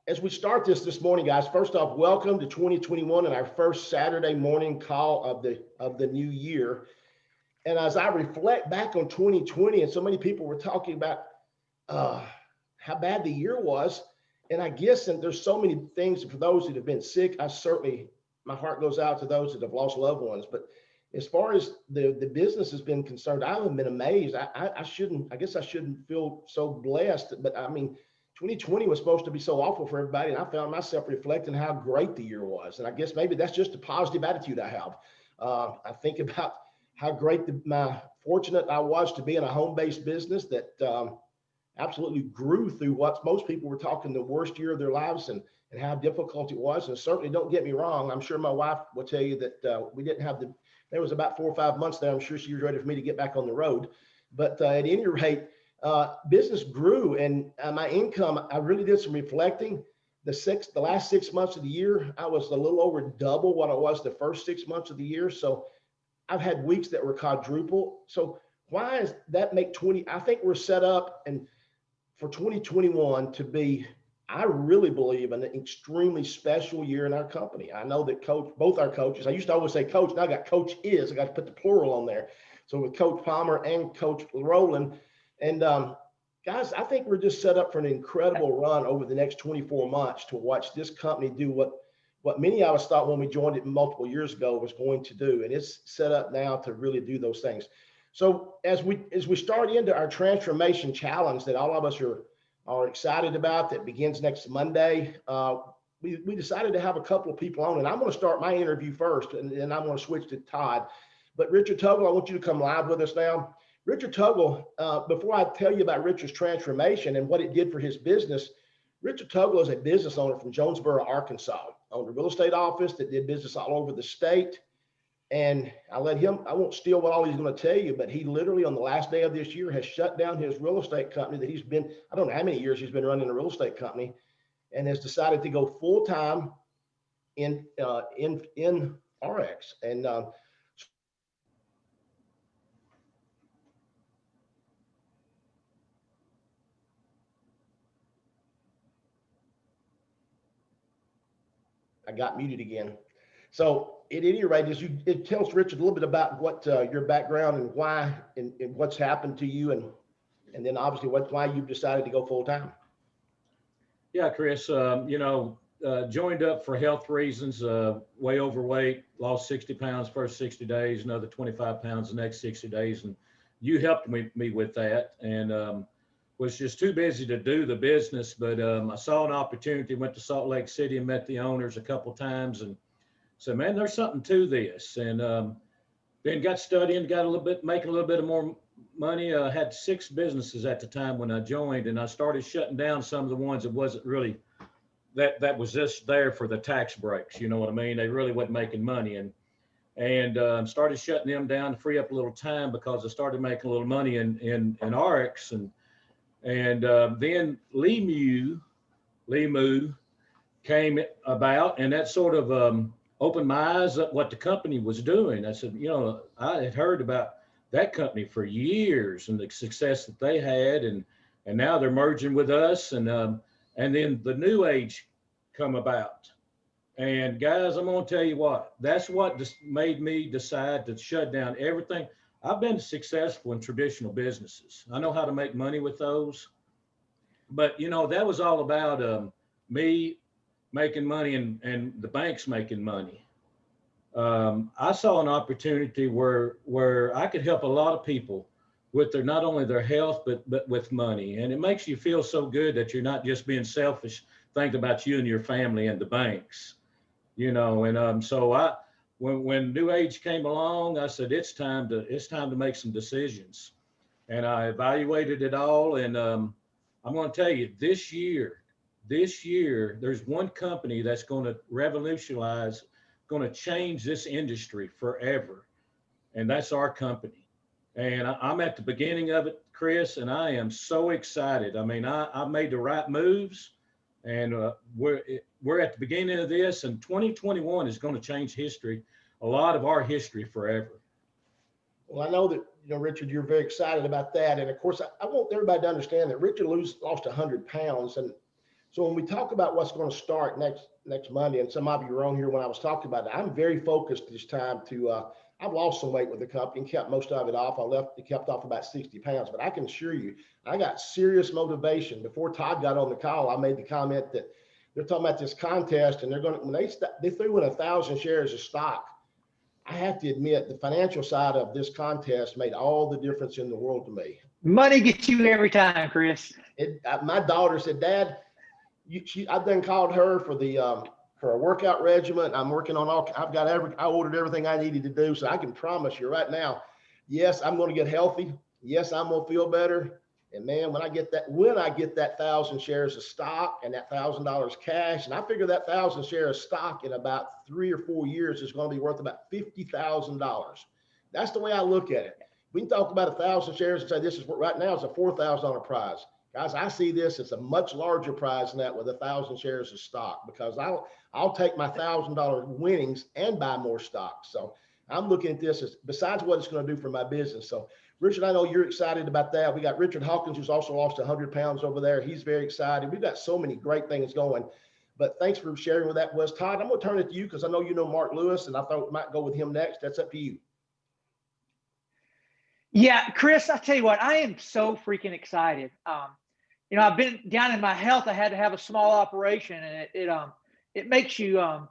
as we start this morning, guys, first off, welcome to 2021 and our first Saturday morning call of the new year. And as I reflect back on 2020, and so many people were talking about how bad the year was, and I guess, and there's so many things for those that have been sick. My heart goes out to those that have lost loved ones. But as far as the business has been concerned, I have been amazed. I guess I shouldn't feel so blessed, but I mean, 2020 was supposed to be so awful for everybody, and I found myself reflecting how great the year was. And I guess maybe that's just a positive attitude I have. I think about how great my fortunate I was to be in a home-based business that absolutely grew through what most people were talking the worst year of their lives, and how difficult it was. And certainly, don't get me wrong, I'm sure my wife will tell you that we didn't have there was about 4 or 5 months there. I'm sure she was ready for me to get back on the road. But at any rate, business grew, and my income, I really did some reflecting. The last 6 months of the year, I was a little over double what I was the first 6 months of the year. So I've had weeks that were quadruple. So why does that make I think we're set up and for 2021 to be, I really believe, an extremely special year in our company. I know that both our coaches, I used to always say coach, now I got coach is, I got to put the plural on there. So with Coach Palmer and Coach Rowland. And guys, I think we're just set up for an incredible run over the next 24 months to watch this company do what many of us thought when we joined it multiple years ago was going to do. And it's set up now to really do those things. So as we start into our transformation challenge that all of us are excited about, that begins next Monday, we decided to have a couple of people on, and I'm going to start my interview first, and then I'm going to switch to Todd. But Richard Tuggle, I want you to come live with us now. Richard Tuggle, before I tell you about Richard's transformation and what it did for his business, Richard Tuggle is a business owner from Jonesboro, Arkansas, owned a real estate office that did business all over the state. And I won't steal what all he's going to tell you, but he literally on the last day of this year has shut down his real estate company that I don't know how many years he's been running a real estate company, and has decided to go full-time in RX. And I got muted again. So at any rate, it tells Richard a little bit about what your background and why and what's happened to you, and then obviously why you've decided to go full time. Yeah, Chris, joined up for health reasons, way overweight, lost 60 pounds first 60 days, another 25 pounds the next 60 days. And you helped me with that, and was just too busy to do the business. But I saw an opportunity, went to Salt Lake City and met the owners a couple of times, and said, man, there's something to this. And then got studying, making a little bit of more money. Had 6 businesses at the time when I joined, and I started shutting down some of the ones that wasn't really, that was just there for the tax breaks. You know what I mean? They really wasn't making money, and started shutting them down to free up a little time, because I started making a little money in RX, and then Lee Moo came about, and that sort of opened my eyes up what the company was doing. I said, I had heard about that company for years and the success that they had, and now they're merging with us, and then the new age come about. And guys, I'm going to tell you what, that's what just made me decide to shut down everything. I've been successful in traditional businesses. I know how to make money with those, but that was all about me making money and the banks making money. I saw an opportunity where I could help a lot of people with not only their health, but with money. And it makes you feel so good that you're not just being selfish, thinking about you and your family and the banks, and so when New Age came along, I said, it's time to make some decisions. And I evaluated it all. And I'm going to tell you, this year, there's one company that's going to revolutionize, going to change this industry forever. And that's our company. And I'm at the beginning of it, Chris, and I am so excited. I mean, I made the right moves, and we're at the beginning of this, and 2021 is going to change history, a lot of our history forever. Well, I know that, Richard, you're very excited about that. And of course, I want everybody to understand that Richard lost 100 pounds. And So when we talk about what's going to start next Monday, and some of you were on here when I was talking about it, I'm very focused this time to. I've lost some weight with the company and kept most of it off. Kept off about 60 pounds, but I can assure you, I got serious motivation. Before Todd got on the call, I made the comment that they're talking about this contest, and they're going to when they threw in 1,000 shares of stock. I have to admit, the financial side of this contest made all the difference in the world to me. Money gets you every time, Chris. My daughter said, "Dad, I've done called her for for a workout regimen. I'm working on I ordered everything I needed to do. So I can promise you right now, yes, I'm going to get healthy. Yes, I'm going to feel better. And man, when I get that 1,000 shares of stock and that $1,000 cash, and I figure that 1,000 shares of stock in about 3 or 4 years is going to be worth about $50,000. That's the way I look at it. We can talk about 1,000 shares and say this is right now is a $4,000 prize. Guys, I see this as a much larger prize than that with 1,000 shares of stock, because I'll take my $1,000 winnings and buy more stock. So I'm looking at this as besides what it's going to do for my business. So Richard, I know you're excited about that. We got Richard Hawkins, who's also lost 100 pounds over there. He's very excited. We've got so many great things going. But thanks for sharing with that with us. Todd, I'm going to turn it to you because I know you know Mark Lewis, and I thought we might go with him next. That's up to you. Yeah, Chris, I tell you what, I am so freaking excited. I've been down in my health. I had to have a small operation, and it makes you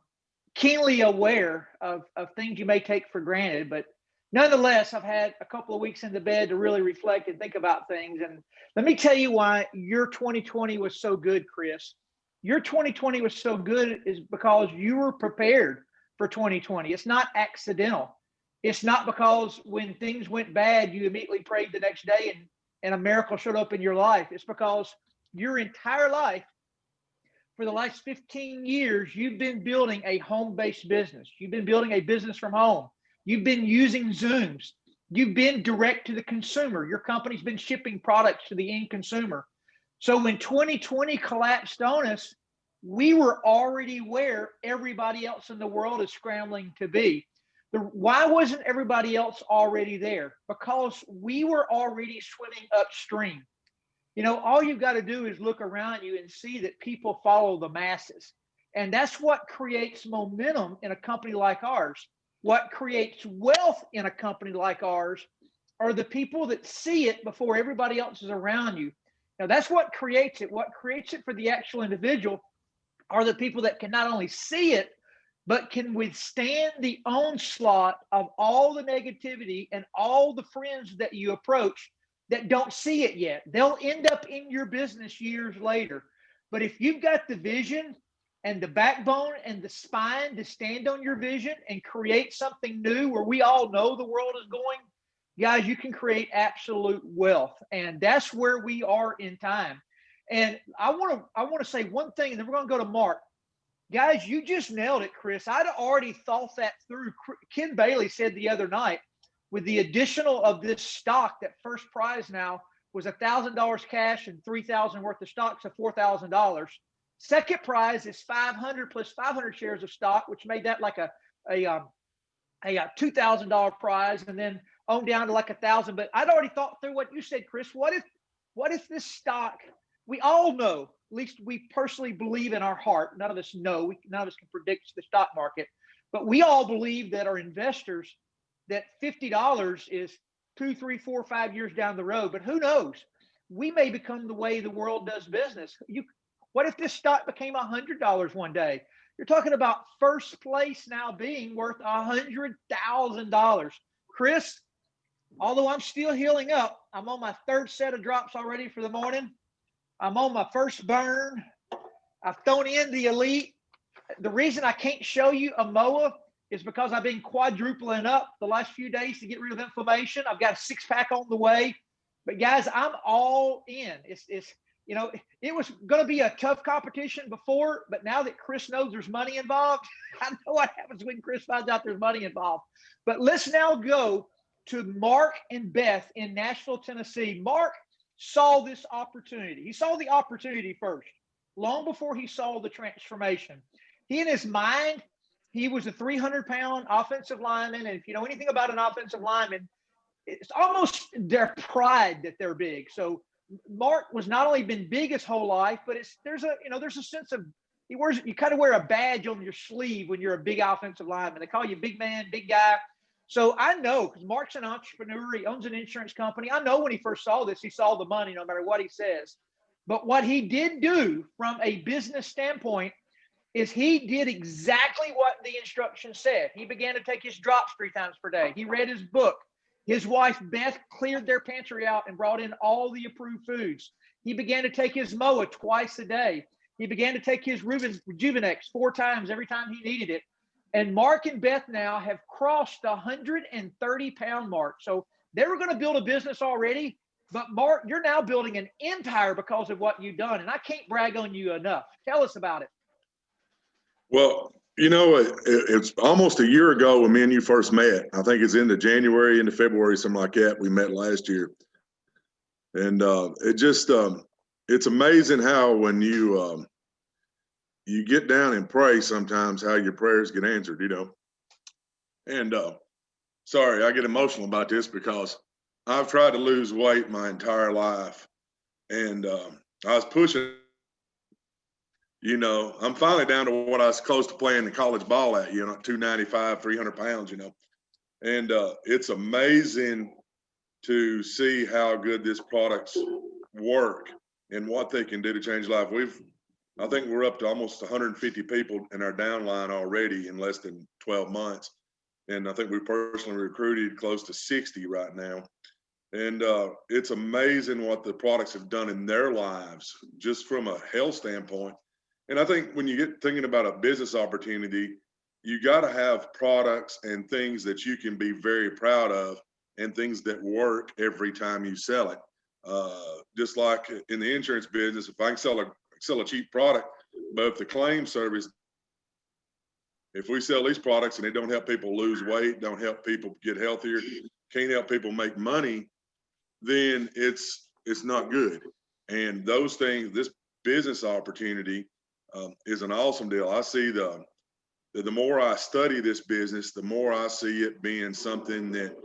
keenly aware of things you may take for granted. But nonetheless, I've had a couple of weeks in the bed to really reflect and think about things. And let me tell you why your 2020 was so good, Chris. Your 2020 was so good is because you were prepared for 2020. It's not accidental. It's not because when things went bad, you immediately prayed the next day and a miracle showed up in your life. It's because your entire life, for the last 15 years, you've been building a home-based business. You've been building a business from home. You've been using Zooms. You've been direct to the consumer. Your company's been shipping products to the end consumer. So when 2020 collapsed on us, we were already where everybody else in the world is scrambling to be. Why wasn't everybody else already there? Because we were already swimming upstream. All you've got to do is look around you and see that people follow the masses. And that's what creates momentum in a company like ours. What creates wealth in a company like ours are the people that see it before everybody else is around you. Now, that's what creates it. What creates it for the actual individual are the people that can not only see it, but can withstand the onslaught of all the negativity and all the friends that you approach that don't see it yet. They'll end up in your business years later. But if you've got the vision and the backbone and the spine to stand on your vision and create something new where we all know the world is going, guys, you can create absolute wealth. And that's where we are in time. And I want to say one thing, and then we're going to go to Mark. Guys, you just nailed it, Chris. I'd already thought that through. Ken Bailey said the other night, with the additional of this stock, that first prize now was $1,000 cash and $3,000 worth of stock, so $4,000. Second prize is 500 plus 500 shares of stock, which made that like a $2,000 prize, and then on down to like 1,000. But I'd already thought through what you said, Chris. What if this stock? We all know, at least we personally believe in our heart. None of us know. None of us can predict the stock market, but we all believe that our investors, that $50 is 2, 3, 4, 5 years down the road. But who knows? We may become the way the world does business. What if this stock became $100 one day? You're talking about first place now being worth $100,000. Chris, although I'm still healing up, I'm on my third set of drops already for the morning. I'm on my first burn. I've thrown in the elite. The reason I can't show you a MOA is because I've been quadrupling up the last few days to get rid of inflammation. I've got a 6-pack on the way. But guys, I'm all in. It was going to be a tough competition before, but now that Chris knows there's money involved, I know what happens when Chris finds out there's money involved. But let's now go to Mark and Beth in Nashville, Tennessee. Mark saw this opportunity. He saw the opportunity first, long before he saw the transformation. He, in his mind, he was a 300-pound offensive lineman. And if you know anything about an offensive lineman, it's almost their pride that they're big. So Mark was not only been big his whole life, but there's a sense of you kind of wear a badge on your sleeve when you're a big offensive lineman. They call you big man, big guy. So I know, because Mark's an entrepreneur, he owns an insurance company. I know when he first saw this, he saw the money no matter what he says. But what he did do from a business standpoint is he did exactly what the instructions said. He began to take his drops 3 times per day. He read his book. His wife, Beth, cleared their pantry out and brought in all the approved foods. He began to take his MOA twice a day. He began to take his Rejuvenex 4 times every time he needed it. And Mark and Beth now have crossed the 130-pound mark. So they were going to build a business already, but Mark, you're now building an empire because of what you've done. And I can't brag on you enough. Tell us about it. Well, it's almost a year ago when me and you first met. I think it's into January, into February, something like that. We met last year. And it's amazing how when you get down and pray sometimes how your prayers get answered, And sorry, I get emotional about this because I've tried to lose weight my entire life. And I was pushing, I'm finally down to what I was close to playing the college ball at, 295, 300 pounds, And it's amazing to see how good this products work and what they can do to change life. I think we're up to almost 150 people in our downline already in less than 12 months. And I think we personally recruited close to 60 right now. And it's amazing what the products have done in their lives, just from a health standpoint. And I think when you get thinking about a business opportunity, you got to have products and things that you can be very proud of and things that work every time you sell it. Just like in the insurance business, if I can sell a cheap product, but if the claim service, if we sell these products and they don't help people lose weight, don't help people get healthier, can't help people make money, then it's not good. And those things, this business opportunity is an awesome deal. I see the more I study this business, the more I see it being something that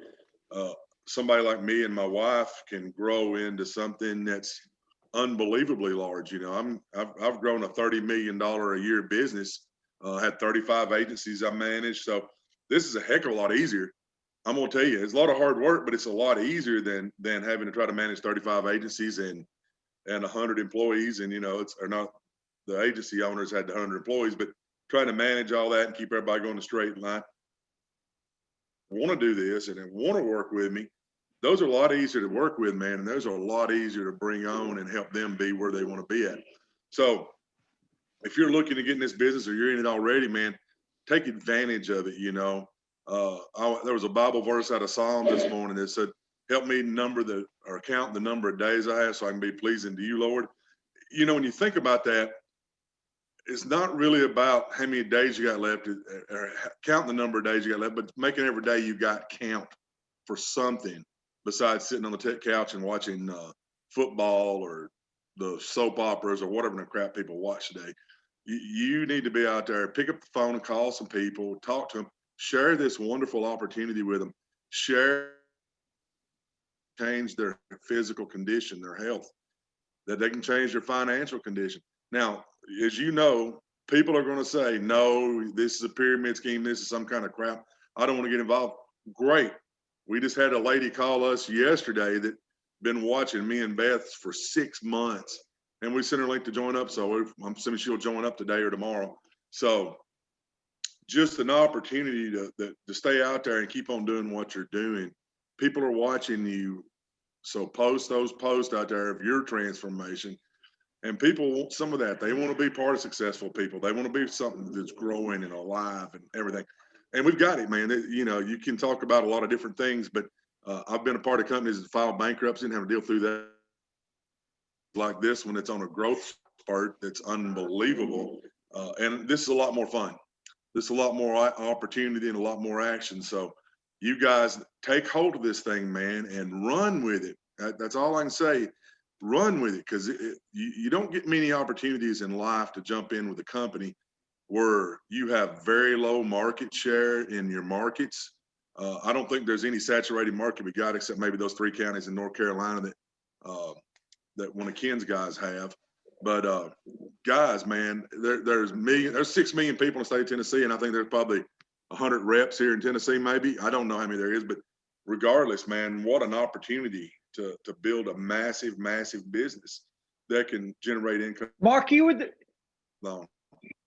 somebody like me and my wife can grow into something that's unbelievably large. I've grown a $30 million a year business, had 35 agencies I managed. So this is a heck of a lot easier. I'm gonna tell you, it's a lot of hard work, but it's a lot easier than having to try to manage 35 agencies and 100 employees. And it's not the agency owners had the 100 employees, but trying to manage all that and keep everybody going a straight line. Want to do this and want to work with me. Those are a lot easier to work with, man, and those are a lot easier to bring on and help them be where they want to be at. So if you're looking to get in this business or you're in it already, man, take advantage of it. There was a Bible verse out of Psalms this morning that said, help me count the number of days I have so I can be pleasing to you, Lord. When you think about that, it's not really about how many days you got left or count the number of days you got left, but making every day you got count for something besides sitting on the couch and watching football or the soap operas or whatever the crap people watch today. You need to be out there, pick up the phone and call some people, talk to them, share this wonderful opportunity with them, change their physical condition, their health, that they can change their financial condition. Now, as you know, people are going to say, no, this is a pyramid scheme. This is some kind of crap. I don't want to get involved. Great. We just had a lady call us yesterday that been watching me and Beth for 6 months, and we sent her a link to join up. So I'm assuming she'll join up today or tomorrow. So just an opportunity to stay out there and keep on doing what you're doing. People are watching you. So post those posts out there of your transformation. And people want some of that. They want to be part of successful people. They want to be something that's growing and alive and everything. And we've got it, man. You can talk about a lot of different things, but I've been a part of companies that filed bankruptcy and have to deal through that like this when it's on a growth spurt that's unbelievable. And this is a lot more fun. This is a lot more opportunity and a lot more action. So you guys take hold of this thing, man, and run with it. That's all I can say. Run with it, because you don't get many opportunities in life to jump in with a company where you have very low market share in your markets. I don't think there's any saturated market we got except maybe those 3 counties in North Carolina that that one of Ken's guys have. But guys, man, there's 6 million people in the state of Tennessee, and I think there's probably 100 reps here in Tennessee, maybe. I don't know how many there is, but regardless, man, what an opportunity to build a massive, massive business that can generate income. Mark, you were Long.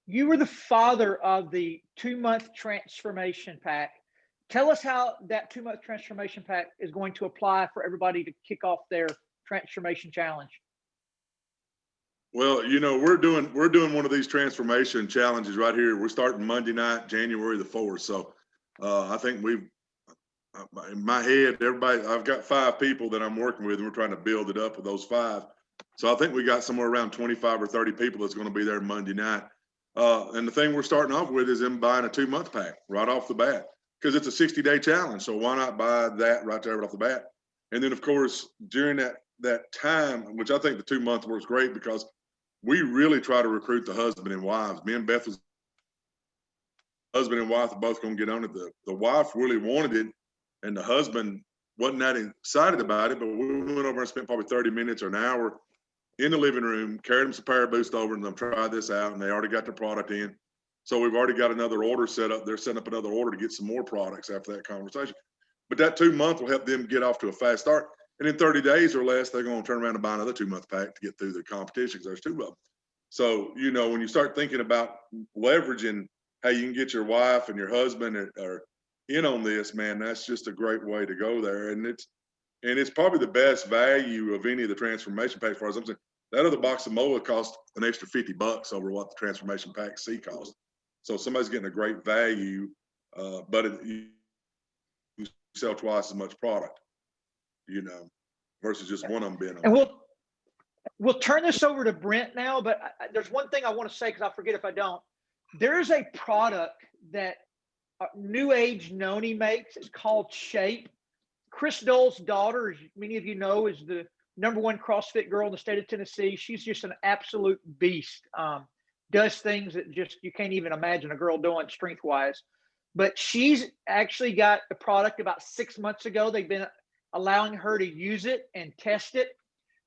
you were the father of the 2-month transformation pack. Tell us how that 2-month transformation pack is going to apply for everybody to kick off their transformation challenge. Well, you know, we're doing one of these transformation challenges right here. We're starting Monday night, January the 4th. So I think in my head, everybody, I've got 5 people that I'm working with, and we're trying to build it up with those 5. So I think we got somewhere around 25 or 30 people that's going to be there Monday night. And the thing we're starting off with is them buying a 2-month pack right off the bat, because it's a 60-day challenge. So why not buy that right there right off the bat? And then, of course, during that time, which I think the 2-month works great, because we really try to recruit the husband and wives. Me and Beth was husband and wife are both going to get on it. The wife really wanted it, and the husband wasn't that excited about it, but we went over and spent probably 30 minutes or an hour in the living room, carried them some Paraboost over, and them try this out, and they already got the product in. So we've already got another order set up. They're setting up another order to get some more products after that conversation. But that 2-month will help them get off to a fast start. And in 30 days or less, they're going to turn around and buy another 2-month pack to get through the competition, because there's 2 of them. So, you know, when you start thinking about leveraging how you can get your wife and your husband are in on this, man, that's just a great way to go there. And it's probably the best value of any of the transformation packs. As far as I'm saying, that other box of MOA cost an extra $50 over what the transformation pack C cost. So somebody's getting a great value, but you sell twice as much product, you know, versus just one of them being on. And we'll turn this over to Brent now, but there's one thing I want to say, because I'll forget if I don't. There's a product that New Age Noni makes. It's called Shape. Chris Doyle's daughter, as many of you know, is the #1 CrossFit girl in the state of Tennessee. She's just an absolute beast. Does things that just you can't even imagine a girl doing strength-wise. But she's actually got the product about 6 months ago. They've been allowing her to use it and test it.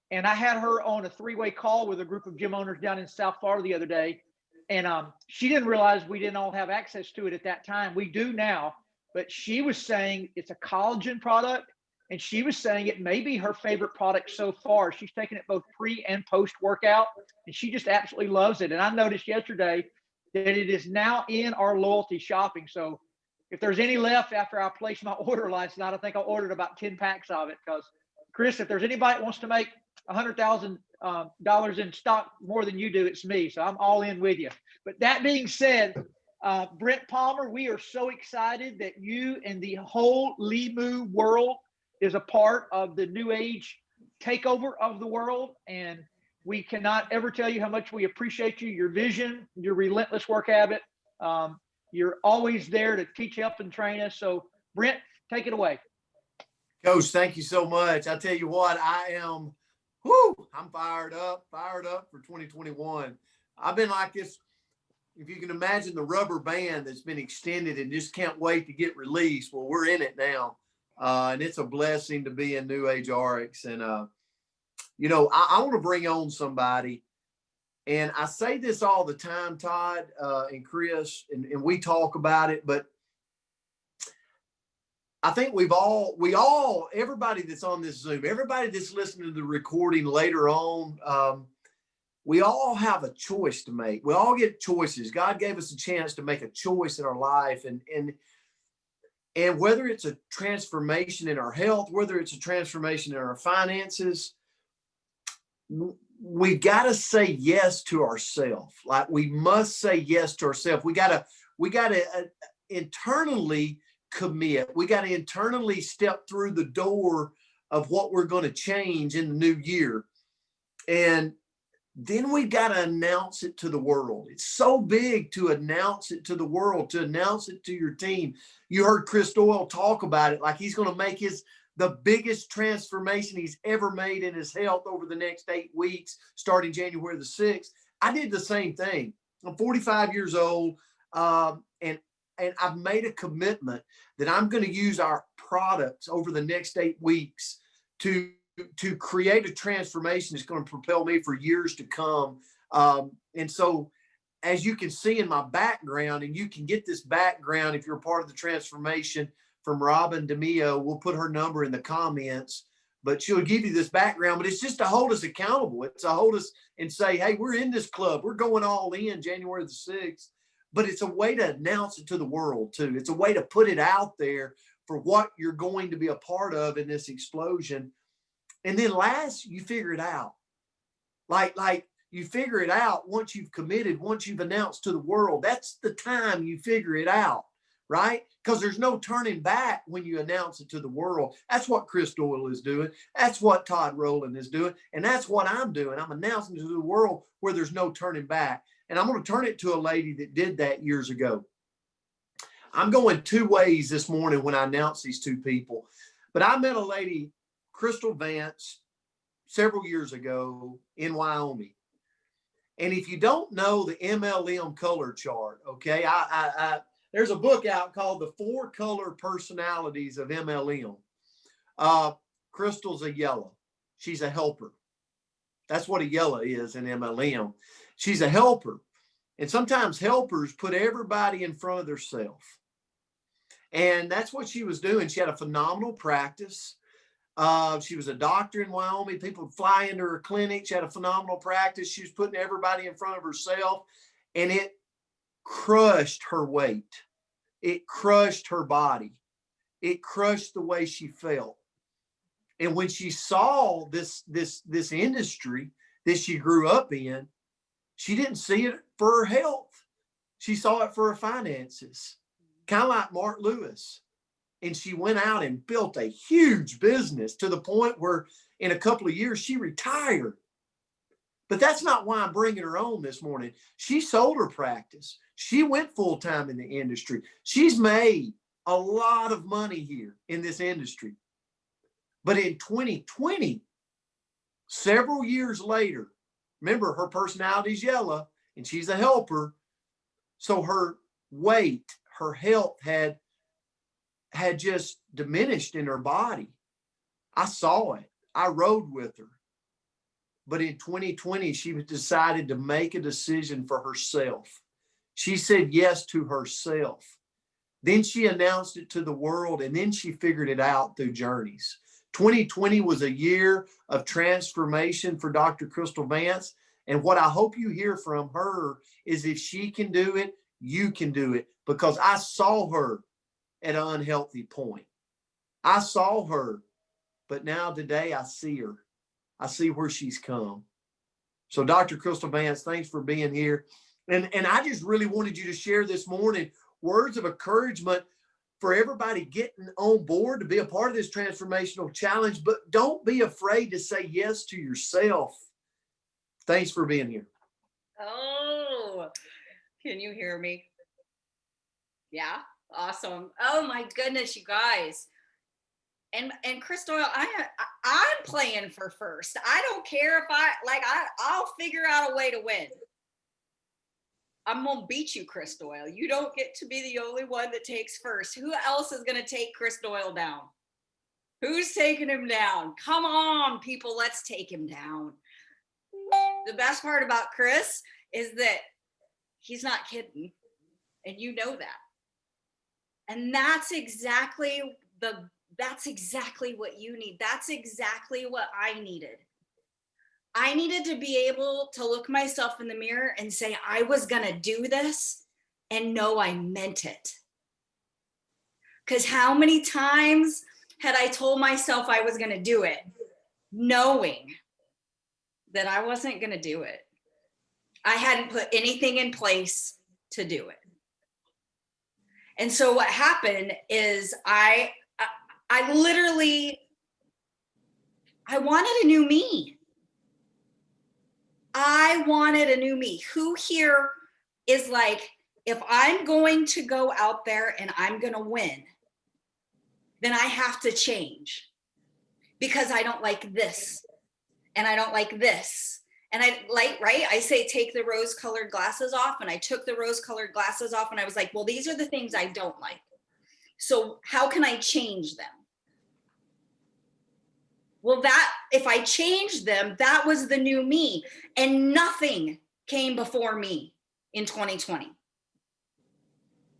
And I had her on a 3-way call with a group of gym owners down in South Florida the other day. And she didn't realize we didn't all have access to it at that time. We do now. But she was saying it's a collagen product. And she was saying it may be her favorite product so far. She's taken it both pre and post workout, and she just absolutely loves it. And I noticed yesterday that it is now in our loyalty shopping. So if there's any left after I placed my order last night, I think I ordered about 10 packs of it. Because Chris, if there's anybody that wants to make $100,000 in stock more than you do, it's me. So I'm all in with you. But that being said, Brent Palmer, we are so excited that you and the whole Limu world is a part of the New Age takeover of the world. And we cannot ever tell you how much we appreciate you, your vision, your relentless work habit. You're always there to teach, help, and train us. So Brent, take it away. Coach, thank you so much. I tell you what, I'm fired up for 2021. I've been like this, if you can imagine the rubber band that's been extended and just can't wait to get released. Well, we're in it now. And it's a blessing to be in New Age RX. And, you know, I want to bring on somebody. And I say this all the time, Todd and Chris, and we talk about it, but I think everybody that's on this Zoom, everybody that's listening to the recording later on, we all have a choice to make. We all get choices. God gave us a chance to make a choice in our life. And whether it's a transformation in our health, whether it's a transformation in our finances, we got to say yes to ourselves. Like, we must say yes to ourselves. We got to internally commit. We got to internally step through the door of what we're going to change in the new year. And then we got to announce it to the world. It's so big to announce it to the world, to announce it to your team. You heard Chris Doyle talk about it, like he's going to make the biggest transformation he's ever made in his health over the next 8 weeks, starting January the 6th. I did the same thing. I'm 45 years old, and I've made a commitment that I'm going to use our products over the next 8 weeks to to create a transformation that's going to propel me for years to come. And so, as you can see in my background, and you can get this background if you're a part of the transformation from Robin DeMio, we'll put her number in the comments, but she'll give you this background. But it's just to hold us accountable. It's to hold us and say, hey, we're in this club. We're going all in January the 6th. But it's a way to announce it to the world too. It's a way to put it out there for what you're going to be a part of in this explosion. And then last, you figure it out. Like you figure it out once you've committed, once you've announced to the world. That's the time you figure it out, right? Because there's no turning back when you announce it to the world. That's what Chris Doyle is doing. That's what Todd Rowland is doing. And that's what I'm doing. I'm announcing to the world where there's no turning back. And I'm going to turn it to a lady that did that years ago. I'm going two ways this morning when I announce these two people. But I met a lady, Crystal Vance, several years ago in Wyoming. And if you don't know the MLM color chart, okay, there's a book out called The 4 Color Personalities of MLM. Crystal's a yellow. She's a helper. That's what a yellow is in MLM. She's a helper. And sometimes helpers put everybody in front of themselves. And that's what she was doing. She had a phenomenal practice. She was a doctor in Wyoming. People would fly into her clinic. She had a phenomenal practice. She was putting everybody in front of herself, and it crushed her weight. It crushed her body. It crushed the way she felt. And when she saw this industry that she grew up in, she didn't see it for her health. She saw it for her finances, kind of like Mark Lewis. And she went out and built a huge business to the point where in a couple of years she retired. But that's not why I'm bringing her on this morning. She sold her practice. She went full-time in the industry. She's made a lot of money here in this industry. But in 2020, several years later, remember her personality's yellow and she's a helper. So her weight, her health had just diminished in her body. I saw it. I rode with her. But in 2020, she decided to make a decision for herself. She said yes to herself. Then she announced it to the world, and then she figured it out through journeys. 2020 was a year of transformation for Dr. Crystal Vance. And what I hope you hear from her is if she can do it, you can do it. Because I saw her at an unhealthy point. I saw her, but now today I see her. I see where she's come. So Dr. Crystal Vance, thanks for being here. And I just really wanted you to share this morning words of encouragement for everybody getting on board to be a part of this transformational challenge, but don't be afraid to say yes to yourself. Thanks for being here. Oh, can you hear me? Yeah, awesome. Oh my goodness, you guys. And Chris Doyle, I'm playing for first. I don't care if I'll figure out a way to win. I'm gonna beat you, Chris Doyle. You don't get to be the only one that takes first. Who else is gonna take Chris Doyle down? Who's taking him down? Come on, people, let's take him down. The best part about Chris is that he's not kidding, and you know that. And that's exactly what you need. That's exactly what I needed. I needed to be able to look myself in the mirror and say, I was going to do this and know I meant it. Because how many times had I told myself I was going to do it, knowing that I wasn't going to do it? I hadn't put anything in place to do it. And so what happened is I literally wanted a new me. I wanted a new me. Who here is like, if I'm going to go out there and I'm going to win, then I have to change because I don't like this and I don't like this. And I like, right? I say, take the rose colored glasses off, and I took the rose colored glasses off and I was like, well, these are the things I don't like. So how can I change them? Well, that if I changed them, that was the new me. And nothing came before me in 2020.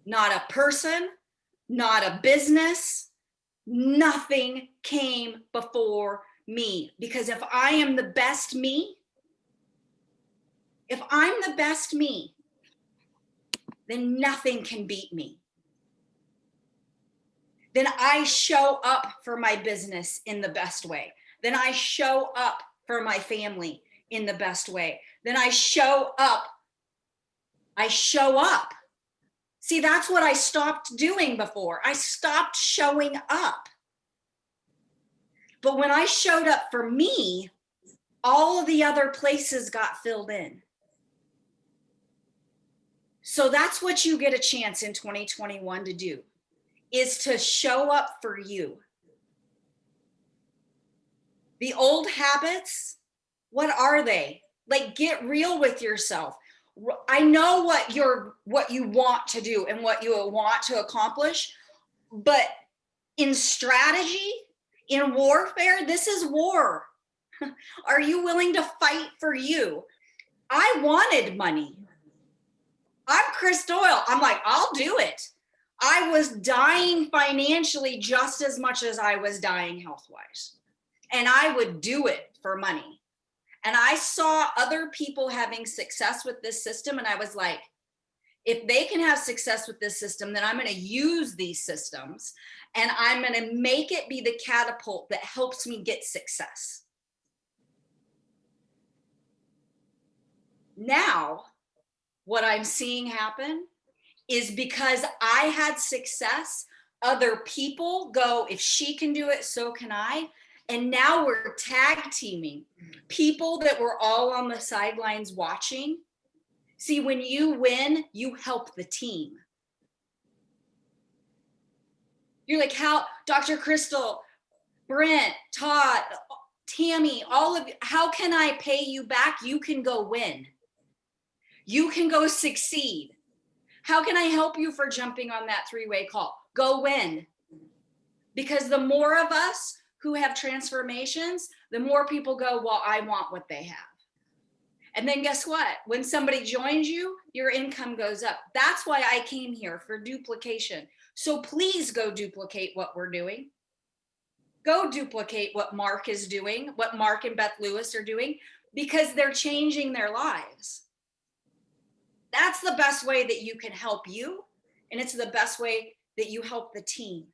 Not a person, not a business, nothing came before me. Because if I am the best me, if I'm the best me, then nothing can beat me. Then I show up for my business in the best way. Then I show up for my family in the best way. Then I show up. I show up. See, that's what I stopped doing before. I stopped showing up. But when I showed up for me, all of the other places got filled in. So that's what you get a chance in 2021 to do, is to show up for you. The old habits, what are they? Like, get real with yourself. I know what you want to do and what you want to accomplish, but in strategy, in warfare, this is war. Are you willing to fight for you? I wanted money. I'm Chris Doyle. I'm like, I'll do it. I was dying financially just as much as I was dying health-wise. And I would do it for money. And I saw other people having success with this system. And I was like, if they can have success with this system, then I'm going to use these systems and I'm going to make it be the catapult that helps me get success. Now, what I'm seeing happen is because I had success, other people go, if she can do it, so can I. And now we're tag teaming. People that were all on the sidelines watching. See, when you win, you help the team. You're like, how, Dr. Crystal, Brent, Todd, Tammy, all of you, how can I pay you back? You can go win. You can go succeed. How can I help you for jumping on that three-way call? Go win. Because the more of us who have transformations, the more people go, well, I want what they have. And then guess what? When somebody joins you, your income goes up. That's why I came here, for duplication. So please go duplicate what we're doing. Go duplicate what Mark is doing, what Mark and Beth Lewis are doing, because they're changing their lives. That's the best way that you can help you. And it's the best way that you help the team,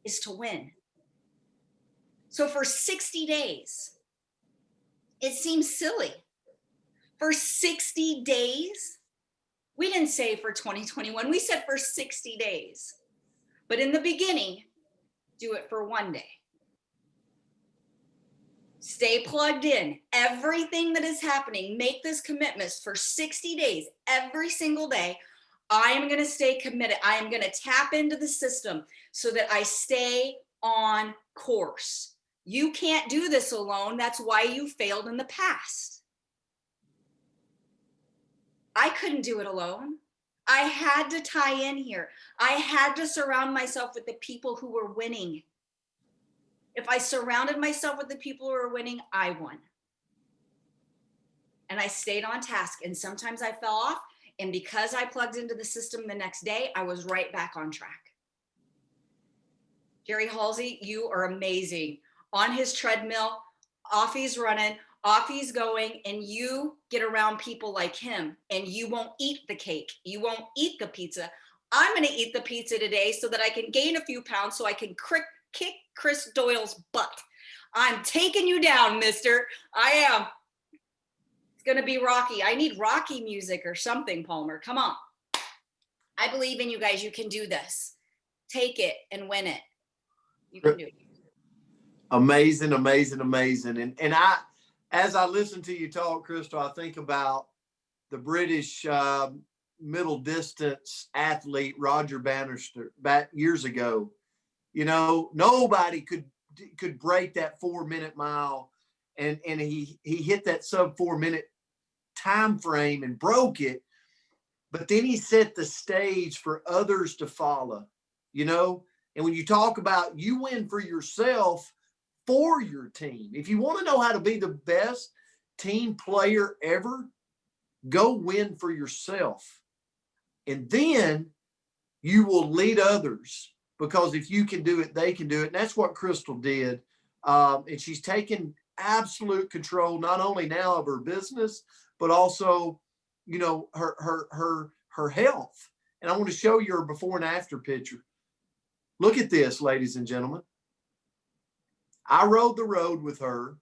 is to win. So for 60 days, it seems silly. For 60 days, we didn't say for 2021, we said for 60 days. But in the beginning, do it for one day. Stay plugged in. Everything that is happening, make this commitment for 60 days, every single day. I am going to stay committed. I am going to tap into the system so that I stay on course. You can't do this alone. That's why you failed in the past. I couldn't do it alone. I had to tie in here. I had to surround myself with the people who were winning. If I surrounded myself with the people who were winning, I won. And I stayed on task. And sometimes I fell off. And because I plugged into the system the next day, I was right back on track. Jerry Halsey, you are amazing. On his treadmill, off he's running, off he's going, and you get around people like him and you won't eat the cake. You won't eat the pizza. I'm going to eat the pizza today so that I can gain a few pounds so I can kick Chris Doyle's butt. I'm taking you down, mister. I am. It's going to be Rocky. I need Rocky music or something, Palmer. Come on. I believe in you guys. You can do this. Take it and win it. You can do it. Amazing, amazing, amazing. And I, as I listen to you talk, Crystal, I think about the British middle distance athlete, Roger Bannister, back years ago. You know, nobody could break that 4-minute mile, and he hit that sub 4-minute time frame and broke it. But then he set the stage for others to follow, you know. And when you talk about you win for yourself for your team. If you want to know how to be the best team player ever, go win for yourself. And then you will lead others, because if you can do it, they can do it. And that's what Crystal did. And she's taken absolute control, not only now of her business, but also, you know, her health. And I want to show you her before and after picture. Look at this, ladies and gentlemen. I rode the road with her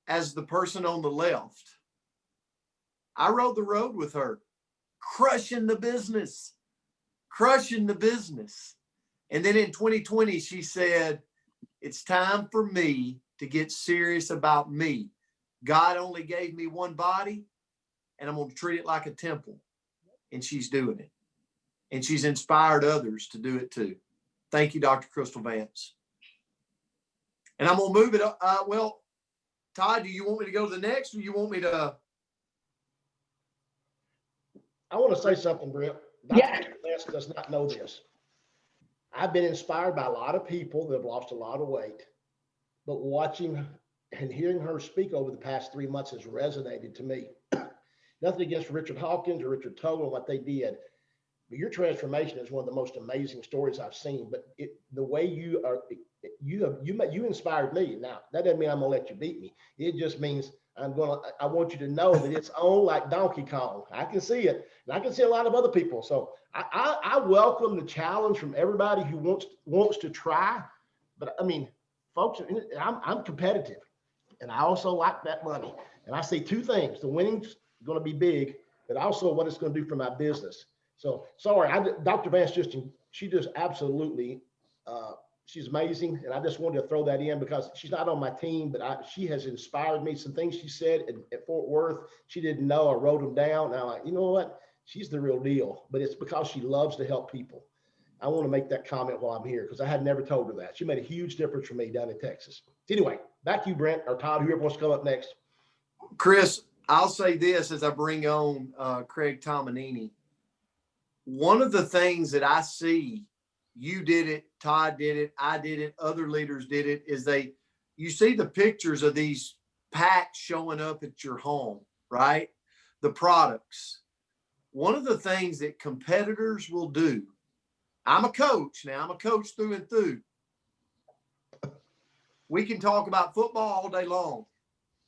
as the person on the left. I rode the road with her, crushing the business. And then in 2020, she said, it's time for me to get serious about me. God only gave me one body, and I'm going to treat it like a temple. And she's doing it. And she's inspired others to do it too. Thank you, Dr. Crystal Vance. And I'm going to move it up. Well, Todd, do you want me to go to the next, or you want me to? I want to say something, Brent. Yeah. Dr. Vance does not know this. I've been inspired by a lot of people that have lost a lot of weight, but watching and hearing her speak over the past 3 months has resonated to me. Nothing against Richard Hawkins or Richard Togle and what they did, but your transformation is one of the most amazing stories I've seen. But the way you are, you inspired me. Now that doesn't mean I'm gonna let you beat me. It just means I want you to know that it's on like Donkey Kong. I can see it, and I can see a lot of other people. So I welcome the challenge from everybody who wants to try. But I mean, folks, I'm competitive, and I also like that money. And I see two things: the winning's going to be big, but also what it's going to do for my business. So sorry, Dr. Vance she just absolutely. She's amazing, and I just wanted to throw that in because she's not on my team, but she has inspired me. Some things she said at Fort Worth, she didn't know. I wrote them down. And I'm like, you know what? She's the real deal, but it's because she loves to help people. I want to make that comment while I'm here because I had never told her that. She made a huge difference for me down in Texas. Anyway, back to you, Brent, or Todd, whoever wants to come up next. Chris, I'll say this as I bring on Craig Tommenini. One of the things that I see, you did it, Todd did it, I did it, other leaders did it, is you see the pictures of these packs showing up at your home, right? The products. One of the things that competitors will do, I'm a coach now, I'm a coach through and through. We can talk about football all day long.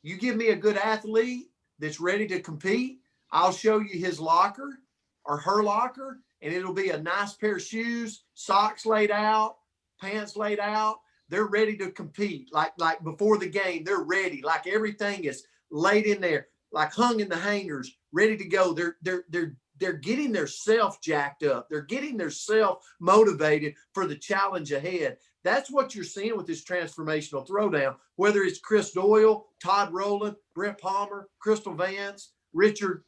You give me a good athlete that's ready to compete, I'll show you his locker or her locker, and it'll be a nice pair of shoes, socks laid out, pants laid out. They're ready to compete. Like before the game, they're ready. Like everything is laid in there, like hung in the hangers, ready to go. They're getting their self jacked up. They're getting their self motivated for the challenge ahead. That's what you're seeing with this transformational throwdown, whether it's Chris Doyle, Todd Rowland, Brent Palmer, Crystal Vance, Richard.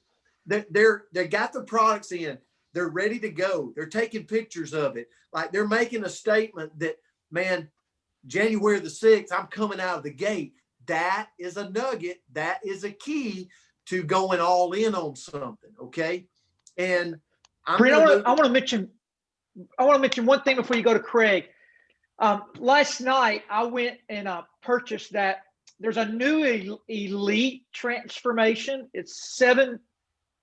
They got the products in. They're ready to go. They're taking pictures of it. Like they're making a statement that, man, January the 6th, I'm coming out of the gate. That is a nugget. That is a key to going all in on something. Okay. And Brent, I want to mention one thing before you go to Craig. Last night I went and purchased that. There's a new elite transformation. It's 7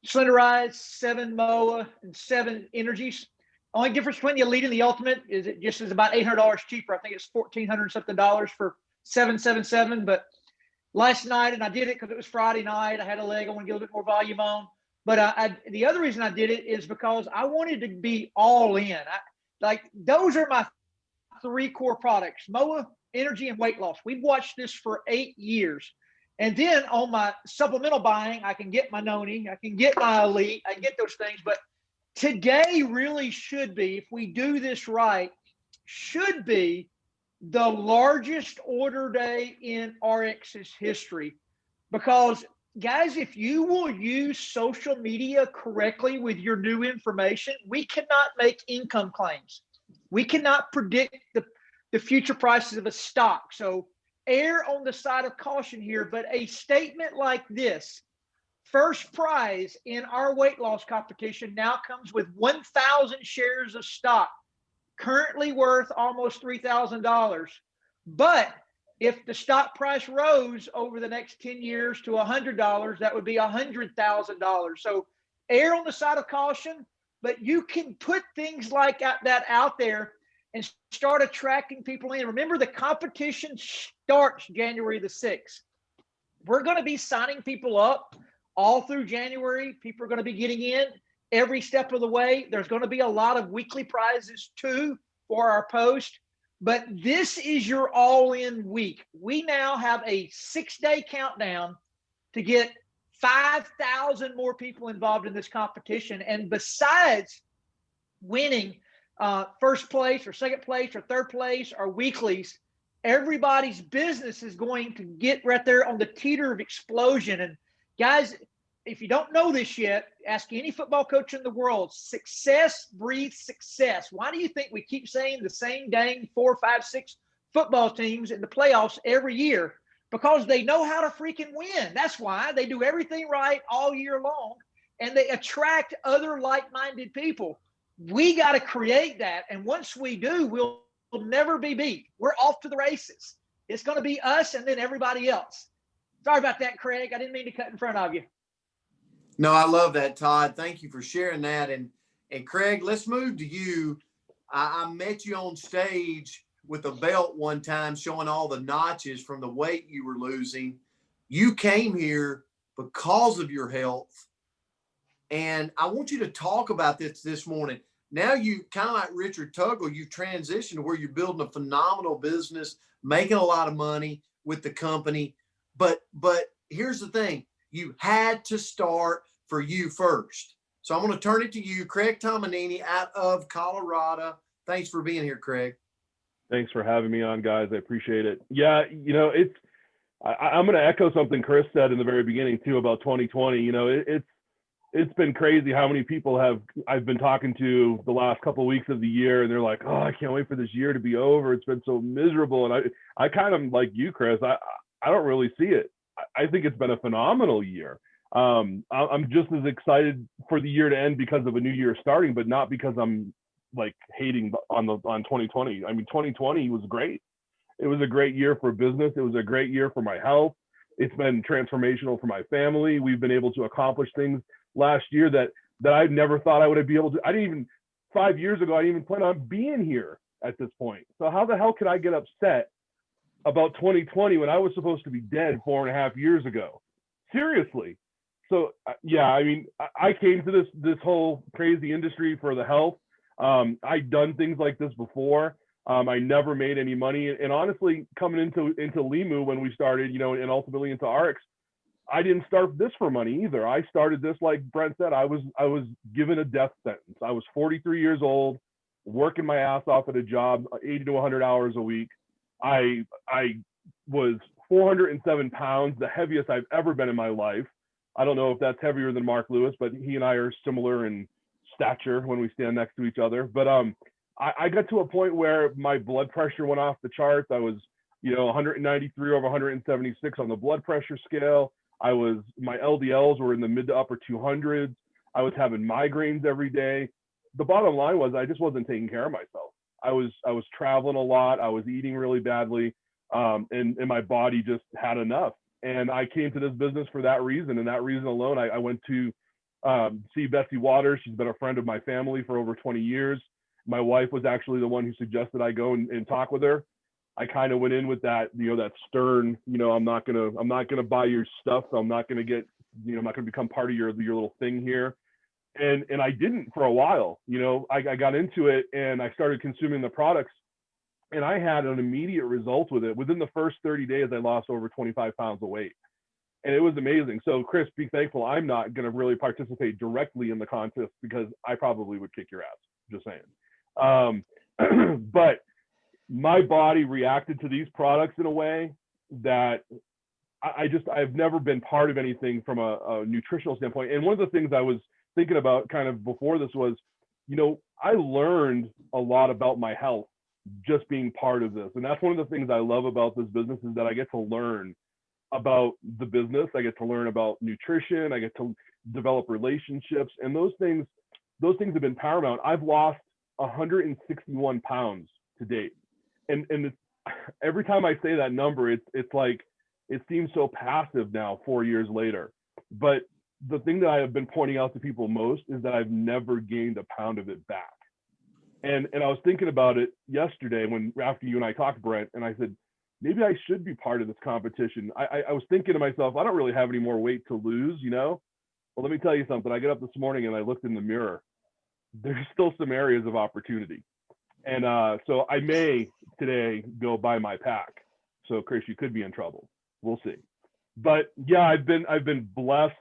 Slenderized, 7 MOA, and 7 energies. Only difference between the elite and the ultimate is it just is about $800 cheaper. I think it's $1,400 something for 777. But last night, and I did it because it was Friday night. I had a leg I want to get a little bit more volume on. But the other reason I did it is because I wanted to be all in. Those are my 3 core products: MOA, energy, and weight loss. We've watched this for 8 years. And then on my supplemental buying, I can get my Noni, I can get my Elite, I can get those things. But today really should be, if we do this right, should be the largest order day in RX's history. Because, guys, if you will use social media correctly with your new information, we cannot make income claims. We cannot predict the future prices of a stock. So err on the side of caution here, but a statement like this: first prize in our weight loss competition now comes with 1,000 shares of stock. currently worth almost $3,000. But if the stock price rose over the next 10 years to $100, that would be $100,000. So err on the side of caution, but you can put things like that out there and start attracting people in. Remember, the competition starts January the 6th. We're going to be signing people up all through January. People are going to be getting in every step of the way. There's going to be a lot of weekly prizes too for our post. But this is your all-in week. We now have a 6-day countdown to get 5,000 more people involved in this competition. And besides winning first place or second place or third place or weeklies, everybody's business is going to get right there on the teeter of explosion. And guys, if you don't know this yet, ask any football coach in the world, success breeds success. Why do you think we keep saying the same dang 4, 5, 6 football teams in the playoffs every year? Because they know how to freaking win. That's why they do everything right all year long, and they attract other like-minded people. We got to create that. And once we do, we'll never be beat. We're off to the races. It's going to be us and then everybody else. Sorry about that, Craig. I didn't mean to cut in front of you. No, I love that, Todd. Thank you for sharing that. And Craig, let's move to you. I met you on stage with a belt one time showing all the notches from the weight you were losing. You came here because of your health. And I want you to talk about this morning. Now you kind of like Richard Tuggle, you've transitioned to where you're building a phenomenal business, making a lot of money with the company. But here's the thing. You had to start for you first. So I'm going to turn it to you, Craig Tommenini out of Colorado. Thanks for being here, Craig. Thanks for having me on, guys. I appreciate it. Yeah, I'm going to echo something Chris said in the very beginning too about 2020. It's been crazy how many people I've been talking to the last couple of weeks of the year, and they're like, "Oh, I can't wait for this year to be over. It's been so miserable." And I kind of like you, Chris. I don't really see it. I think it's been a phenomenal year. I'm just as excited for the year to end because of a new year starting, but not because I'm like hating on 2020. I mean, 2020 was great. It was a great year for business. It was a great year for my health. It's been transformational for my family. We've been able to accomplish things last year that I never thought I would be able to. 5 years ago, I didn't even plan on being here at this point. So how the hell could I get upset about 2020 when I was supposed to be dead 4.5 years ago? Seriously. So yeah, I mean, I came to this whole crazy industry for the health. I'd done things like this before. I never made any money. And honestly, coming into Limu when we started, and ultimately into RX, I didn't start this for money either. I started this, like Brent said, I was given a death sentence. I was 43 years old, working my ass off at a job, 80 to 100 hours a week. I was 407 pounds, the heaviest I've ever been in my life. I don't know if that's heavier than Mark Lewis, but he and I are similar in stature when we stand next to each other. But I got to a point where my blood pressure went off the charts. I was, 193 over 176 on the blood pressure scale. My LDLs were in the mid to upper 200s. I was having migraines every day. The bottom line was I just wasn't taking care of myself. I was traveling a lot. I was eating really badly. And my body just had enough. And I came to this business for that reason. And that reason alone, I went to see Betsy Waters. She's been a friend of my family for over 20 years. My wife was actually the one who suggested I go and talk with her. I kind of went in with that, that stern, I'm not gonna buy your stuff. I'm not gonna get, I'm not gonna become part of your little thing here. And I didn't for a while. I got into it and I started consuming the products, and I had an immediate result with it. Within the first 30 days, I lost over 25 pounds of weight. And it was amazing. So Chris, be thankful I'm not going to really participate directly in the contest because I probably would kick your ass, just saying. But my body reacted to these products in a way that I've never been part of anything from a nutritional standpoint. And one of the things I was thinking about kind of before this was, I learned a lot about my health just being part of this. And that's one of the things I love about this business is that I get to learn about the business. I get to learn about nutrition. I get to develop relationships, and those things have been paramount. I've lost 161 pounds to date. And every time I say that number, it's like, it seems so passive now, 4 years later. But the thing that I have been pointing out to people most is that I've never gained a pound of it back. And I was thinking about it yesterday after you and I talked, Brent, and I said, maybe I should be part of this competition. I was thinking to myself, I don't really have any more weight to lose, Well, let me tell you something. I get up this morning and I looked in the mirror. There's still some areas of opportunity. And so I may today go buy my pack. So Chris, you could be in trouble. We'll see. But yeah, I've been blessed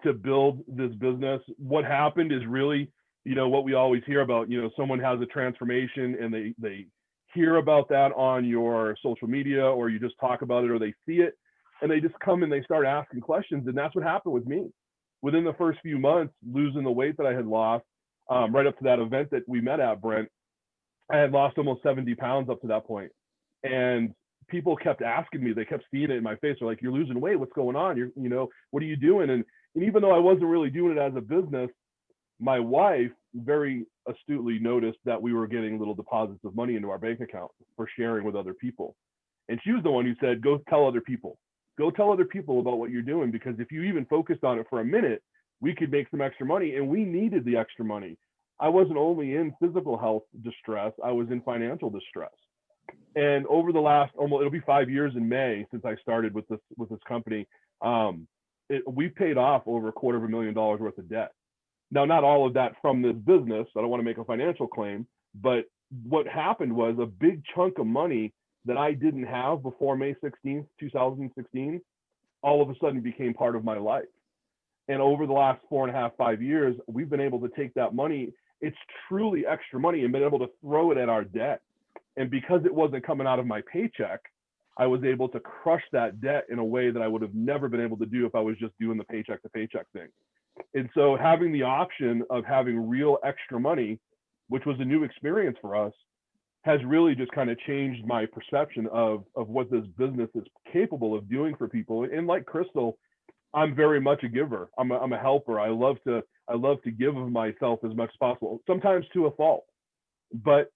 to build this business. What happened is really, what we always hear about, someone has a transformation and they hear about that on your social media, or you just talk about it, or they see it and they just come and they start asking questions. And that's what happened with me. Within the first few months, losing the weight that I had lost, right up to that event that we met at, Brent, I had lost almost 70 pounds up to that point. And people kept asking me, they kept seeing it in my face. They're like, you're losing weight. What's going on? What are you doing? And even though I wasn't really doing it as a business, my wife very astutely noticed that we were getting little deposits of money into our bank account for sharing with other people. And she was the one who said, go tell other people about what you're doing, because if you even focused on it for a minute, we could make some extra money. And we needed the extra money. I wasn't only in physical health distress, I was in financial distress. And over the last it'll be 5 years in May since I started with this company. We paid off over $250,000 worth of debt. Now, not all of that from this business. I don't want to make a financial claim, but what happened was a big chunk of money that I didn't have before May 16th, 2016, all of a sudden became part of my life. And over the last 4.5, 5 years, we've been able to take that money. It's truly extra money, and been able to throw it at our debt. And because it wasn't coming out of my paycheck, I was able to crush that debt in a way that I would have never been able to do if I was just doing the paycheck to paycheck thing. And so having the option of having real extra money, which was a new experience for us, has really just kind of changed my perception of what this business is capable of doing for people. And like Crystal, I'm very much a giver. I'm a helper. I love to give of myself as much as possible, sometimes to a fault. But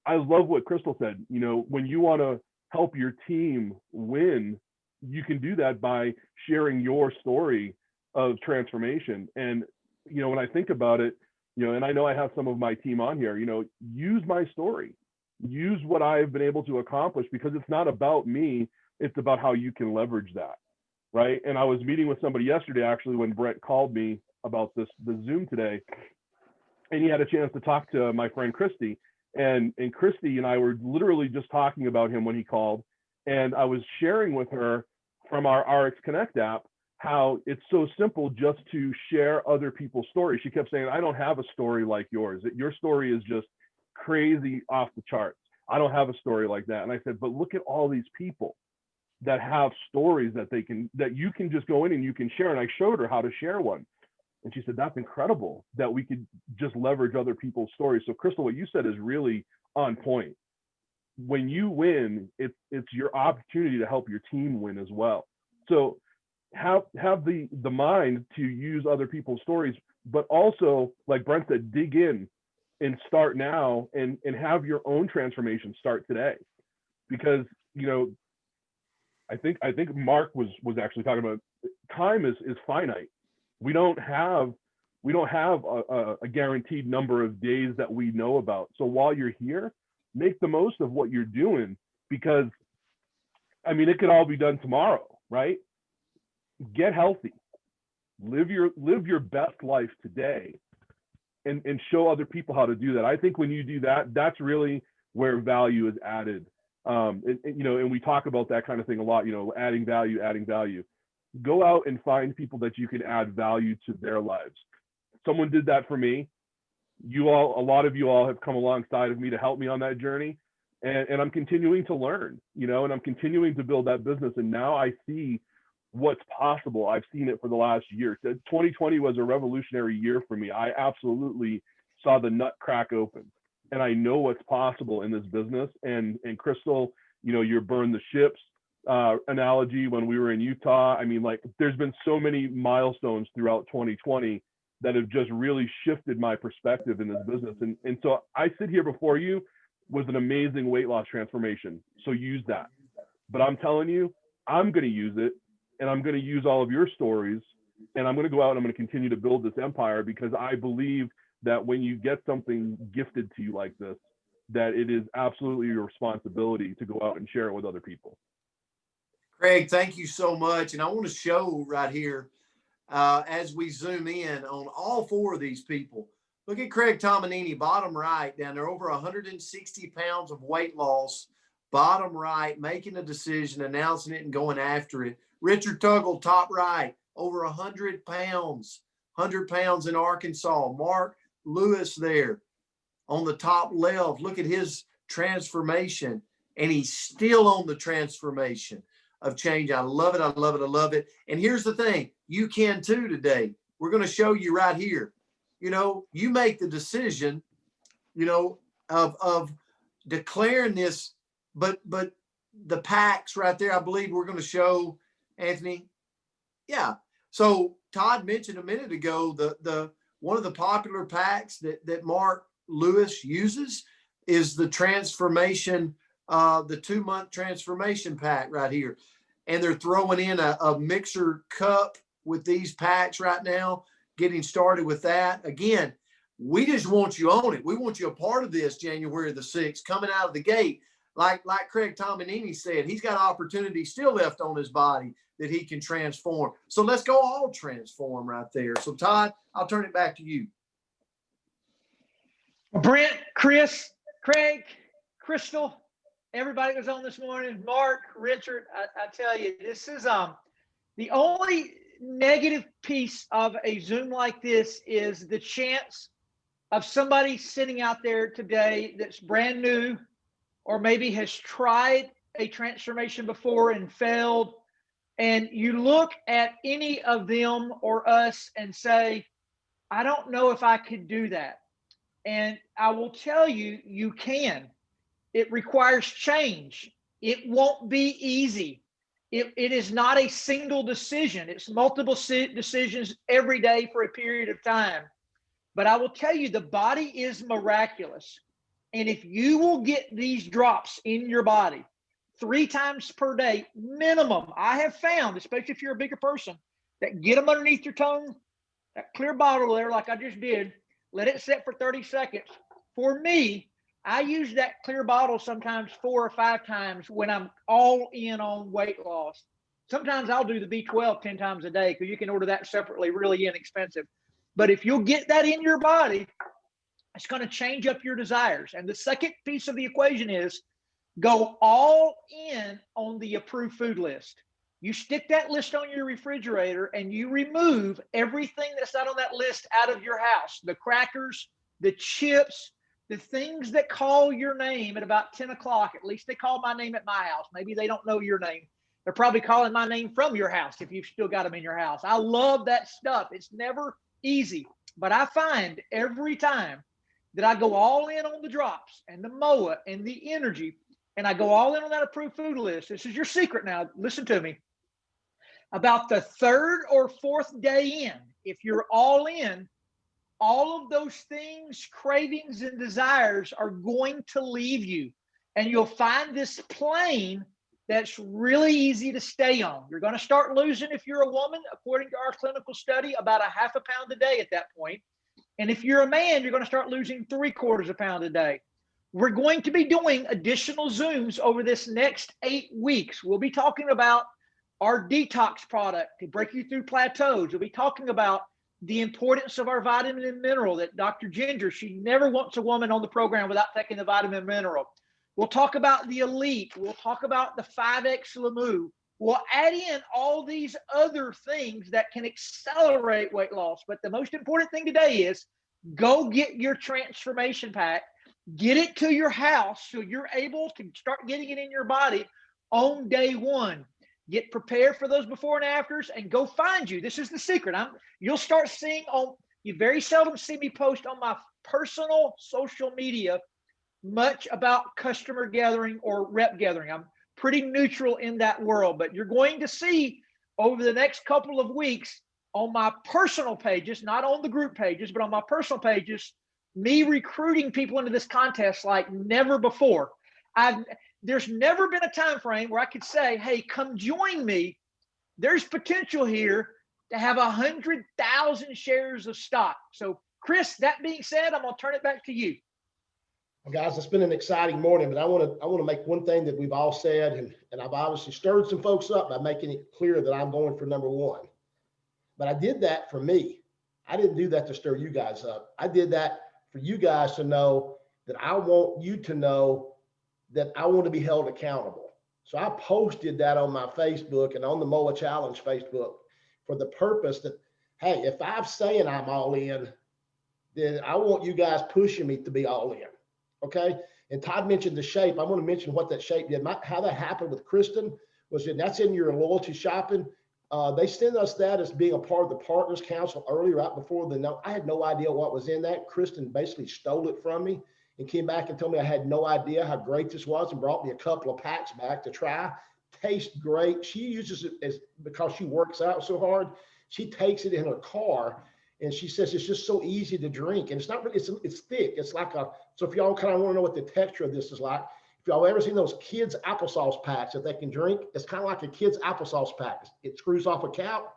I love what Crystal said. When you want to help your team win, you can do that by sharing your story of transformation. And when I think about it, and I know I have some of my team on here, use my story, use what I've been able to accomplish, because it's not about me, it's about how you can leverage that, right? And I was meeting with somebody yesterday, actually, when Brent called me about the Zoom today, and he had a chance to talk to my friend Christy. And Christy and I were literally just talking about him when he called, and I was sharing with her from our RX Connect app how it's so simple just to share other people's stories. She kept saying, I don't have a story like yours. Your story is just crazy off the charts. I don't have a story like that. And I said, but look at all these people that have stories that you can just go in and you can share. And I showed her how to share one. And she said, that's incredible that we could just leverage other people's stories. So Crystal, what you said is really on point. When you win, it's your opportunity to help your team win as well. So have the mind to use other people's stories, but also, like Brent said, dig in and start now and have your own transformation start today. Because, I think Mark was actually talking about time is finite. We don't have a guaranteed number of days that we know about. So while you're here, make the most of what you're doing, because it could all be done tomorrow, right? Get healthy, live your best life today, and show other people how to do that. I think when you do that, that's really where value is added. And we talk about that kind of thing a lot, adding value. Go out and find people that you can add value to their lives. Someone did that for me. A lot of you all have come alongside of me to help me on that journey. And I'm continuing to learn, and I'm continuing to build that business. And now I see what's possible. I've seen it for the last year. 2020 was a revolutionary year for me. I absolutely saw the nut crack open, and I know what's possible in this business. And Crystal, your burn the ships analogy when we were in Utah. There's been so many milestones throughout 2020 that have just really shifted my perspective in this business. And so I sit here before you with an amazing weight loss transformation. So use that. But I'm telling you, I'm going to use it, and I'm going to use all of your stories, and I'm going to go out and I'm going to continue to build this empire, because I believe that when you get something gifted to you like this, that it is absolutely your responsibility to go out and share it with other people. Craig, thank you so much. And I want to show right here, as we zoom in on all four of these people. Look at Craig Tommenini, bottom right, down there, over 160 pounds of weight loss, bottom right, making a decision, announcing it, and going after it. Richard Tuggle, top right, over 100 pounds in Arkansas. Mark Lewis there on the top left. Look at his transformation, and he's still on the transformation of change. I love it. I love it. I love it. And here's the thing. You can too today. We're going to show you right here. You know, you make the decision, you know, of declaring this, but the packs right there, I believe we're going to show, Anthony. Yeah. So Todd mentioned a minute ago, the one of the popular packs that Mark Lewis uses is the transformation, the 2-month transformation pack right here. And they're throwing in a mixer cup with these packs right now, getting started with that. Again, we just want you on it. We want you a part of this January the 6th, coming out of the gate. Like Craig Tommenini said, he's got opportunity still left on his body that he can transform. So let's go all transform right there. So Todd, I'll turn it back to you. Brent, Chris, Craig, Crystal, everybody that was on this morning, Mark, Richard, I tell you, this is the only negative piece of a Zoom like this is the chance of somebody sitting out there today that's brand new, or maybe has tried a transformation before and failed. And you look at any of them or us and say, I don't know if I could do that. And I will tell you, you can. It requires change. It won't be easy. It is not a single decision. It's multiple decisions every day for a period of time. But I will tell you, the body is miraculous. And if you will get these drops in your body 3 times per day, minimum, I have found, especially if you're a bigger person, that get them underneath your tongue, that clear bottle there, like I just did, let it sit for 30 seconds. For me, I use that clear bottle sometimes 4 or 5 times when I'm all in on weight loss. Sometimes I'll do the B12 10 times a day, because you can order that separately, really inexpensive. But if you'll get that in your body, it's going to change up your desires. And the second piece of the equation is go all in on the approved food list. You stick that list on your refrigerator and you remove everything that's not on that list out of your house. The crackers, the chips, the things that call your name at about 10 o'clock. At least they call my name at my house. Maybe they don't know your name. They're probably calling my name from your house if you've still got them in your house. I love that stuff. It's never easy. But I find every time that I go all in on the drops and the MOA and the energy, and I go all in on that approved food list. This is your secret now. Listen to me. About the 3rd or 4th day in, if you're all in, all of those things, cravings, and desires are going to leave you. And you'll find this plane that's really easy to stay on. You're going to start losing, if you're a woman, according to our clinical study, about 1/2 pound a day at that point. And if you're a man, you're going to start losing 3/4 pound a day. We're going to be doing additional Zooms over this next 8 weeks. We'll be talking about our detox product to break you through plateaus. We'll be talking about the importance of our vitamin and mineral that Dr. Ginger, she never wants a woman on the program without taking the vitamin and mineral. We'll talk about the Elite. We'll talk about the 5X Lemu. We'll add in all these other things that can accelerate weight loss. But the most important thing today is go get your transformation pack, get it to your house so you're able to start getting it in your body on day 1. Get prepared for those before and afters and go find you. This is the secret. You'll start seeing you very seldom see me post on my personal social media much about customer gathering or rep gathering. I'm pretty neutral in that world, but you're going to see over the next couple of weeks on my personal pages, not on the group pages, but on my personal pages, me recruiting people into this contest like never before. There's never been a time frame where I could say, hey, come join me. There's potential here to have 100,000 shares of stock. So Chris, that being said, I'm going to turn it back to you. Well, guys, it's been an exciting morning, but I want to make one thing that we've all said, and I've obviously stirred some folks up by making it clear that I'm going for number one. But I did that for me. I didn't do that to stir you guys up. I did that for you guys to know that I want you to know that I want to be held accountable. So I posted that on my Facebook and on the MOA Challenge Facebook for the purpose that, hey, if I'm saying I'm all in, then I want you guys pushing me to be all in. Okay. And Todd mentioned the shape. I want to mention what that shape did. How that happened with Kristen was that that's in your loyalty shopping. They sent us that as being a part of the Partners Council earlier, right before I had no idea what was in that. Kristen basically stole it from me and came back and told me I had no idea how great this was and brought me a couple of packs back to try. Tastes great. She uses it because she works out so hard. She takes it in her car and she says it's just so easy to drink. And it's not really, it's thick. It's like so if y'all kind of want to know what the texture of this is like, if y'all ever seen those kids applesauce packs that they can drink, it's kind of like a kid's applesauce pack. It screws off a cap,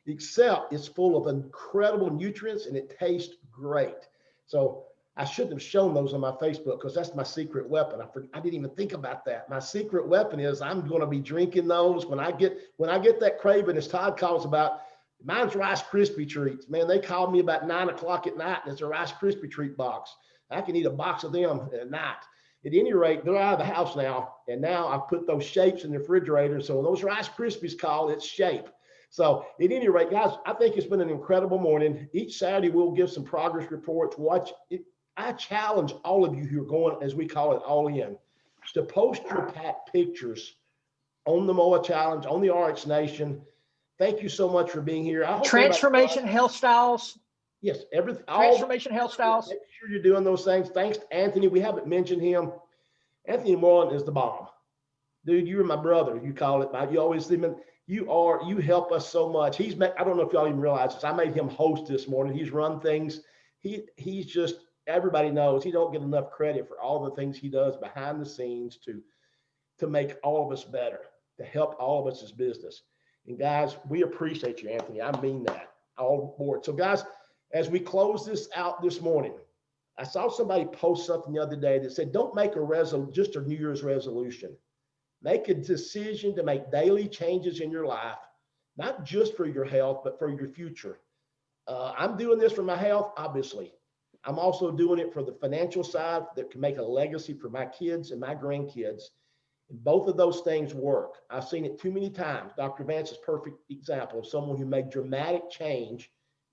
except it's full of incredible nutrients and it tastes great. So I shouldn't have shown those on my Facebook because that's my secret weapon. I didn't even think about that. My secret weapon is I'm going to be drinking those when I get that craving, as Todd calls about. Mine's Rice Krispie treats. Man, they called me about 9 o'clock at night and it's a Rice Krispie treat box. I can eat a box of them at night. At any rate, they're out of the house now. And now I've put those shapes in the refrigerator. So when those Rice Krispies call, it's shape. So at any rate, guys, I think it's been an incredible morning. Each Saturday, we'll give some progress reports. Watch it. I challenge all of you who are going, as we call it, all in, to post your pack pictures on the MOA Challenge, on the RH Nation. Thank you so much for being here. I hope Transformation Health Styles. Yes, everything. Transformation Health Styles. Make sure you're doing those things. Thanks to Anthony. We haven't mentioned him. Anthony Moreland is the bomb. Dude, you're my brother. You call it. You always see him. You help us so much. I don't know if y'all even realize this. I made him host this morning. He's run things. He's just, everybody knows he don't get enough credit for all the things he does behind the scenes to make all of us better, to help all of us as business. And guys, we appreciate you, Anthony. I mean that all aboard. So guys, as we close this out this morning, I saw somebody post something the other day that said, don't make just a New Year's resolution. Make a decision to make daily changes in your life, not just for your health, but for your future. I'm doing this for my health, obviously. I'm also doing it for the financial side that can make a legacy for my kids and my grandkids. And both of those things work. I've seen it too many times. Dr. Vance is a perfect example of someone who made dramatic change.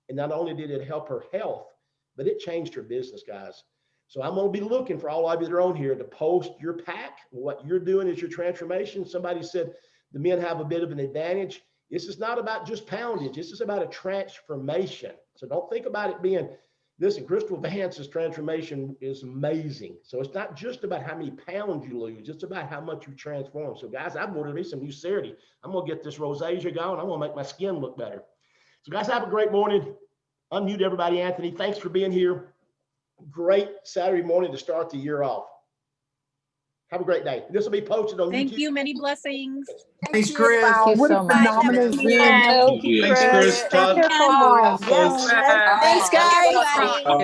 And not only did it help her health, but it changed her business, guys. So I'm going to be looking for all of you that are on here to post your pack. What you're doing is your transformation. Somebody said the men have a bit of an advantage. This is not about just poundage. This is about a transformation. So don't think about it being, listen, Crystal Vance's transformation is amazing. So it's not just about how many pounds you lose. It's about how much you transform. So guys, I've ordered me some new Cerity. I'm going to get this rosacea going. I'm going to make my skin look better. So guys, have a great morning. Unmute everybody. Anthony, thanks for being here. Great Saturday morning to start the year off. Have a great day. This will be posted on YouTube. Thank you. Many blessings. Thanks, Chris. Thank you so much. Phenomenal Thank Zoom. you. Thanks, Chris. Todd. Thank you so much. Folks. Thanks, guys. Everybody.